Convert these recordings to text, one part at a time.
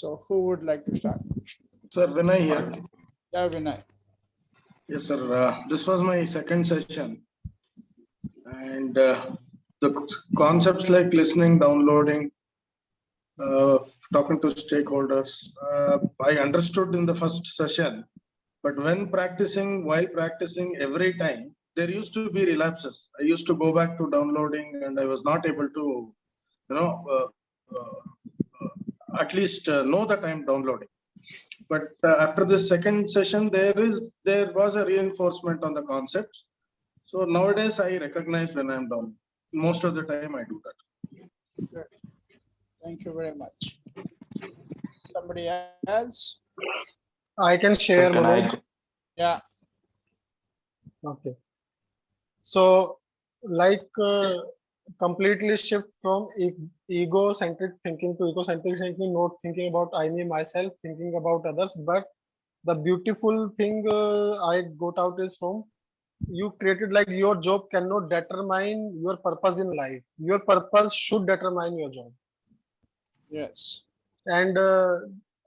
So who would like to start? Sir, Vinay here. Yeah, Vinay. Yes, sir. This was my second session. And the concepts like listening, downloading, talking to stakeholders, I understood in the first session. But while practicing every time, there used to be relapses. I used to go back to downloading and I was not able to, at least know that I'm downloading. But after this second session, there was a reinforcement on the concepts. So nowadays I recognize when I'm down. Most of the time I do that. Good. Thank you very much. Somebody else? I can share, Manoj. Yeah. Okay. So, like completely shift from ego-centric thinking to egocentric thinking, not thinking about I, me, myself, thinking about others. But the beautiful thing I got out is from you created like your job cannot determine your purpose in life. Your purpose should determine your job. Yes. And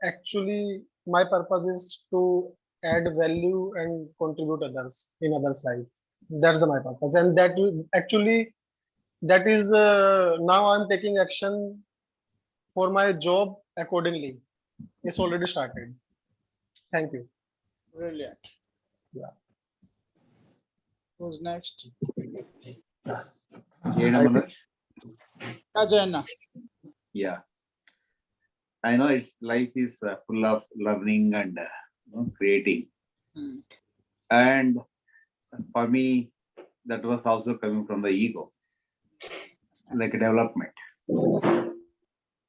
actually, my purpose is to add value and contribute others in others' life. That's my purpose, and that actually that is now I'm taking action for my job accordingly. It's already started. Thank you. Brilliant. Yeah. Who's next? Manoj? Ajayna. Yeah. I know life is full of learning and creating. And for me, that was also coming from the ego, like a development,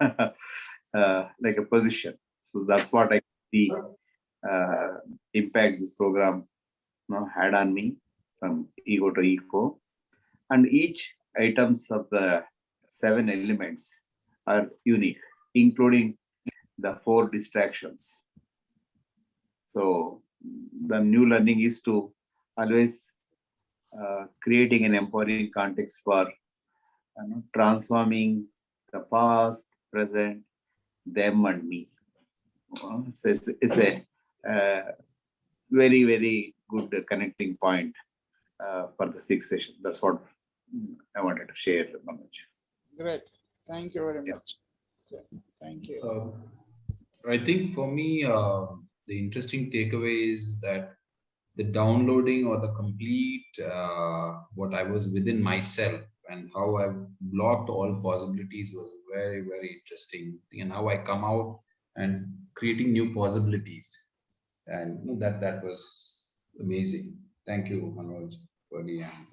like a position. So that's what I see impact this program had on me from ego to eco. And each items of the 7 elements are unique, including the 4 distractions. So the new learning is to always creating an empowering context for transforming the past, present, them and me. So it's a very, very good connecting point for the 6th session. That's what I wanted to share, Manoj. Great. Thank you very much. Thank you. I think for me, the interesting takeaway is that the downloading or the complete what I was within myself and how I've blocked all possibilities was very, very interesting. And how I come out and creating new possibilities. And that was amazing. Thank you, Manoj, Ferdi, and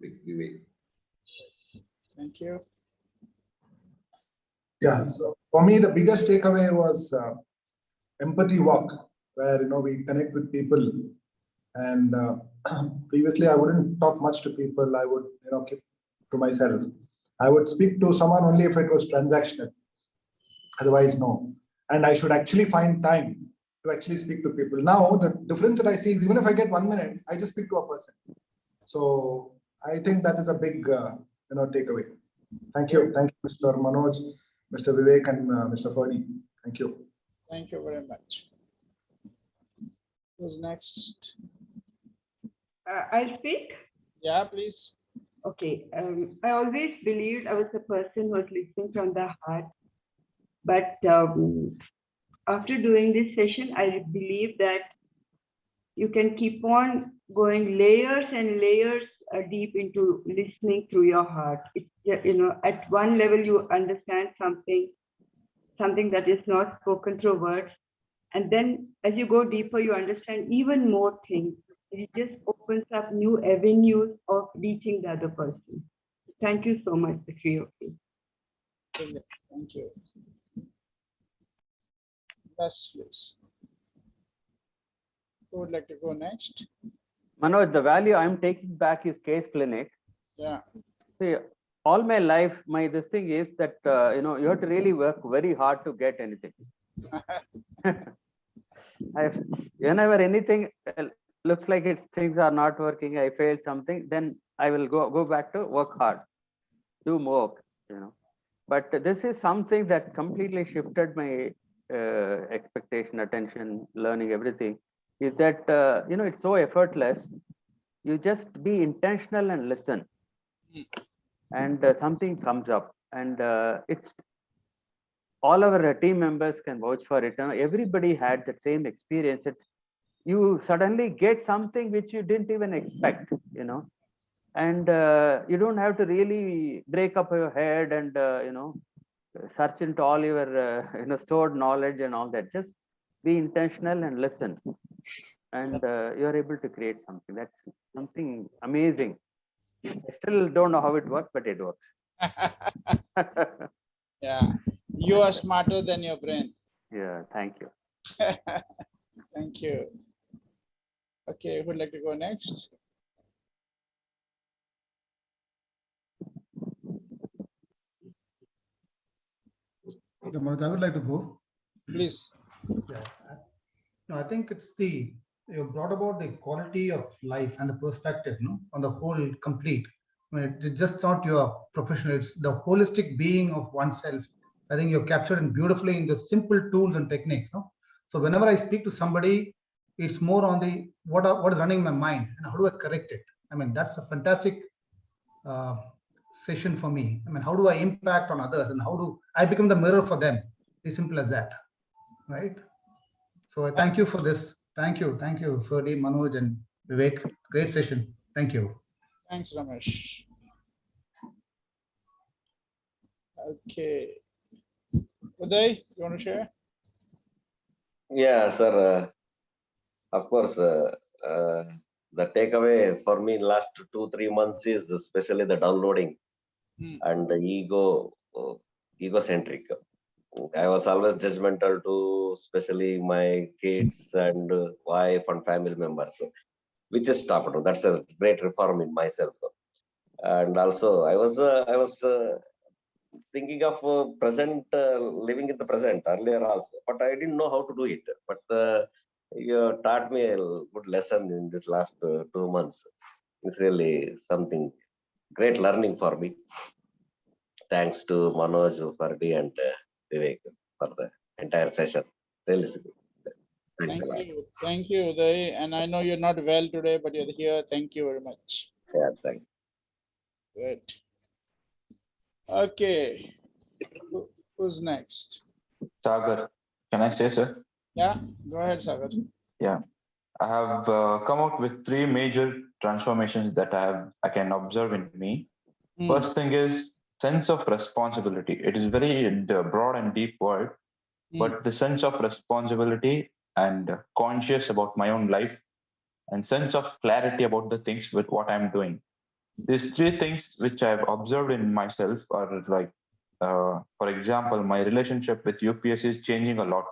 Vivek. Thank you. Yeah, so for me, the biggest takeaway was empathy walk, where we connect with people. And previously, I wouldn't talk much to people. I would keep to myself. I would speak to someone only if it was transactional. Otherwise, no. And I should actually find time to actually speak to people. Now, the difference that I see is even if I get 1 minute, I just speak to a person. So I think that is a big takeaway. Thank you. Thank you, Mr. Manoj, Mr. Vivek, and Mr. Ferdi. Thank you. Thank you very much. Who's next? I'll speak. Yeah, please. Okay. I always believed I was a person who was listening from the heart. But after doing this session, I believe that you can keep on going layers and layers deep into listening through your heart. It's, at one level, you understand something that is not spoken through words. And then as you go deeper, you understand even more things. It just opens up new avenues of reaching the other person. Thank you so much, the three of you. Thank you. Yes, please. Who would like to go next? Manoj, the value I'm taking back is case clinic. Yeah. See, all my life, this thing is that, you have to really work very hard to get anything. Whenever anything looks like things are not working, I failed something, then I will go back to work hard, do more, But this is something that completely shifted my expectation, attention, learning, everything, is that it's so effortless. You just be intentional and listen, and something comes up, and it's all our team members can vouch for it. Everybody had that same experience. You suddenly get something which you didn't even expect, and you don't have to really break up your head and search into all your stored knowledge and all that. Just be intentional and listen, and you're able to create something. That's something amazing. I still don't know how it works, but it works. Yeah, you are smarter than your brain. Yeah, thank you. Thank you. Okay, who would like to go next? Manoj, I would like to go. Please. Yeah. No, I think you brought about the quality of life and the perspective, on the whole complete. I mean, it's just not your professional, it's the holistic being of oneself. I think you're captured in beautifully in the simple tools and techniques. So whenever I speak to somebody, it's more on the what is running in my mind and how do I correct it. I mean, that's a fantastic session for me. I mean, how do I impact on others and how do I become the mirror for them? As simple as that, right? So I thank you for this. Thank you, Ferdi, Manoj, and Vivek. Great session. Thank you. Thanks, Ramesh. Okay. Uday, you want to share? Yeah, sir. Of course, the takeaway for me last 2-3 months is especially the downloading and the egocentric. I was always judgmental to especially my kids and wife and family members, which is stopped. That's a great reform in myself. And also, I was thinking of living in the present earlier also, but I didn't know how to do it. But you taught me a good lesson in this last 2 months. It's really something great learning for me. Thanks to Manoj, Ferdi, and Vivek for the entire session. Really good. Thanks a lot. Thank you, Uday. And I know you're not well today, but you're here. Thank you very much. Yeah, thank you. Good. Okay. Who's next? Sagar, can I say, sir? Yeah, go ahead, Sagar. Yeah, I have come out with 3 major transformations that I can observe in me. First thing is sense of responsibility. It is very broad and deep word, but the sense of responsibility and conscious about my own life and sense of clarity about the things with what I'm doing. These 3 things which I've observed in myself are like, for example, my relationship with UPS is changing a lot.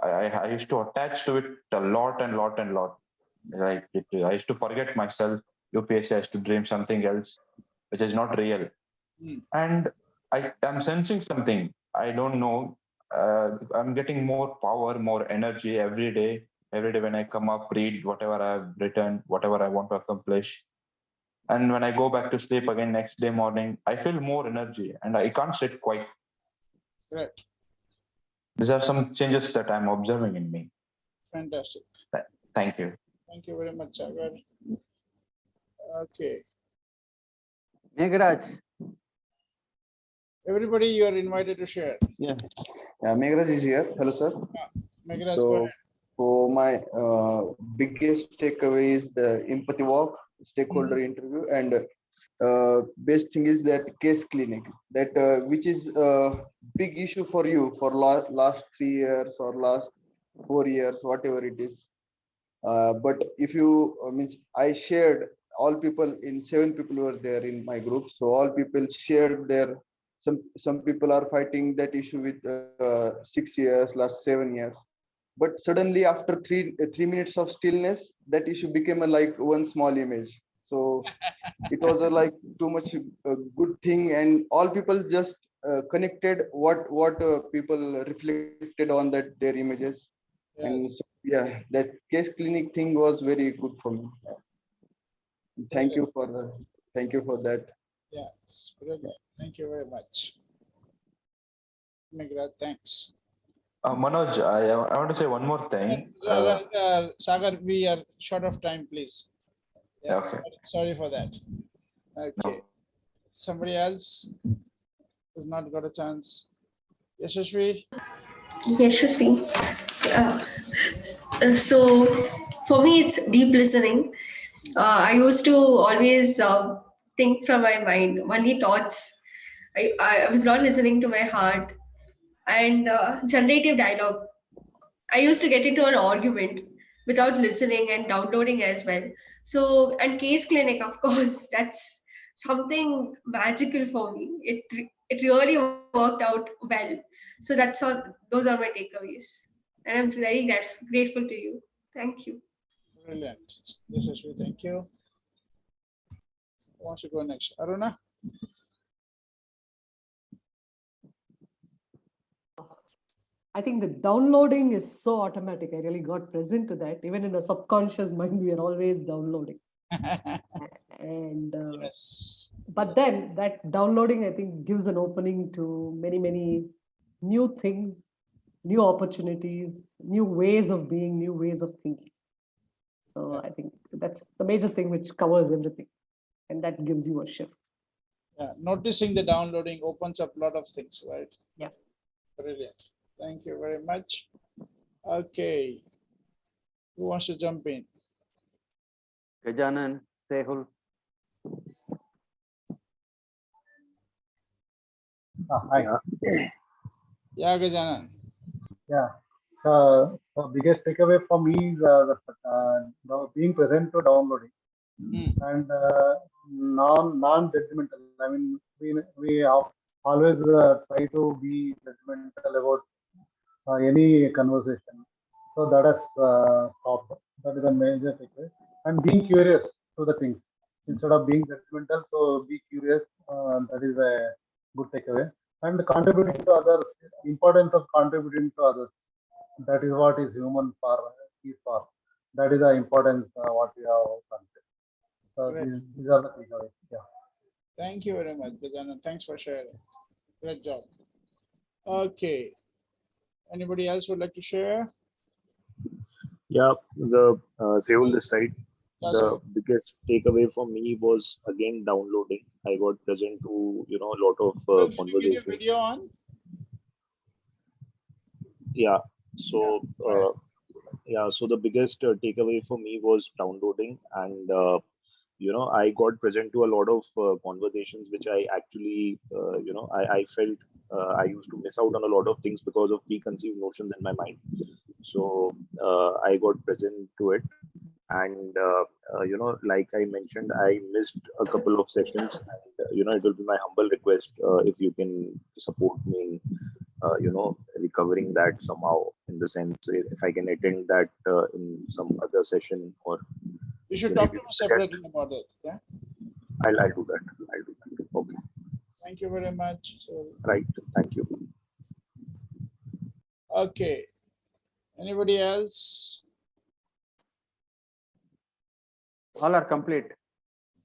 I used to attach to it a lot. Like I used to forget myself. UPS, I used to dream something else, which is not real. And I'm sensing something. I don't know. I'm getting more power, more energy every day. Every day when I come up, read whatever I've written, whatever I want to accomplish. And when I go back to sleep again next day morning, I feel more energy and I can't sit quite. Correct. These are some changes that I'm observing in me. Fantastic. Thank you. Thank you very much, Sagar. Okay. Megraj. Everybody, you are invited to share. Yeah, Megraj is here. Hello, sir. Megraj, go So, ahead. for my biggest takeaway is the empathy walk, stakeholder interview, and best thing is that case clinic, that which is a big issue for you for last 3 years or last 4 years, whatever it is. But if you means I shared, all people in 7 people were there in my group, so all people shared their some people are fighting that issue with 6 years, last 7 years. But suddenly after 3 minutes of stillness, that issue became like one small image. So it was like too much good thing, and all people just connected what people reflected on that their images. Yes. And so, yeah, that case clinic thing was very good for me. Thank you for that. Yeah, brilliant. Thank you very much. Megraj, thanks. Manoj, I want to say one more thing. Sagar, we are short of time, please. Yeah, Okay. sorry for that. Okay. No. Somebody else who's not got a chance. Yashasvi? Yashasvi. So for me, it's deep listening. I used to always think from my mind, only thoughts. I was not listening to my heart. And generative dialogue. I used to get into an argument without listening and downloading as well. So, and case clinic, of course, that's something magical for me. It really worked out well. So that's all. Those are my takeaways, and I'm very grateful to you. Thank you. Brilliant. Yashasvi, thank you. Who wants to go next? Aruna? I think the downloading is so automatic. I really got present to that. Even in a subconscious mind, we are always downloading. And Yes. but then that downloading, I think, gives an opening to many, many new things, new opportunities, new ways of being, new ways of thinking. So I think that's the major thing which covers everything. And that gives you a shift. Yeah, noticing the downloading opens up a lot of things, right? Yeah. Brilliant. Thank you very much. Okay. Who wants to jump in? Gajanan, Sehul. Hi. Yeah, Gajanan. Yeah. The biggest takeaway for me is the being present to downloading and non-judgmental. I mean, we always try to be judgmental about any conversation. So that has stopped. That is a major takeaway. And being curious to the things instead of being judgmental. So be curious. That is a good takeaway. And contributing to others. Importance of contributing to others. That is what is human for. That is the importance what we have considered. So these are the takeaways. Yeah. Thank you very much, Gajanan. Thanks for sharing. Great job. Okay. Anybody else would like to share? Yeah, the Seoul this side. The biggest takeaway for me was again downloading. I got present to a lot of conversations. Video on? Yeah. So so the biggest takeaway for me was downloading, and I got present to a lot of conversations which I actually I felt I used to miss out on a lot of things because of preconceived notions in my mind. So I got present to it, and like I mentioned, I missed a couple of sessions, and it will be my humble request if you can support me in recovering that somehow, in the sense if I can attend that in some other session, or you should talk to me separately about it. Yeah, I'll do that. I'll do that. Okay. Thank you very much. So, right. Thank you. Okay. Anybody else? All are complete.